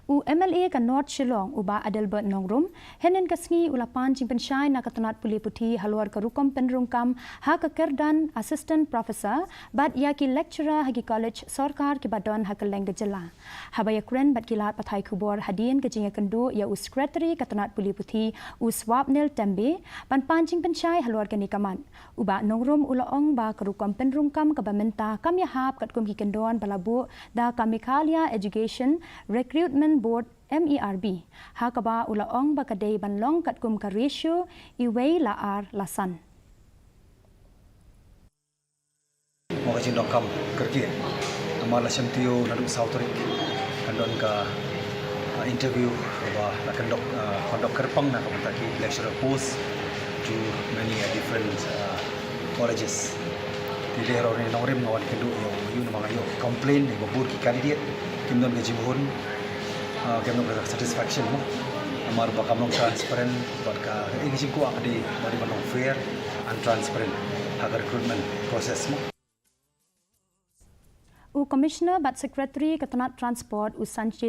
U MLA ka North Shillong uba Adelbert Nongrum henen kasngi ulapan Jingpynshai na katanat puli puti Halor ka rukom penrungkam ha ka Kyrdan assistant professor bat ya ki lecturer hagi college sarkar ki badon ha ka language la habaya kren bat kilat pathai khubor hadien ke jinga kendo ya u secretary katanat puli puti u swapnel tembe pan Jingpynshai Halor ka nikaman uba Nongrum ulaong ba ka rukom penrungkam ka bamenta kam ya hap kat kum ki kendon balabu da kamikalia education recruitment board MERB hakaba ulaong bakadei banlong kat kum ka ratio iwei laar lasan mo ka jindong kam kerki amala semtio nadu sautorik kandon ka interview ba la kondok kerpang na ka ki lecturer post to many different colleges di lero ni nongrim ngawan kendu yo nama yo complain ni babur ki candidate kimdon ke jibun kami berasa satisfaction mo amar ba kamong transparent bat ka igisi ko akadi bari manong fair and transparent agar recruitment process mo u commissioner bat secretary katanat transport u Sanjay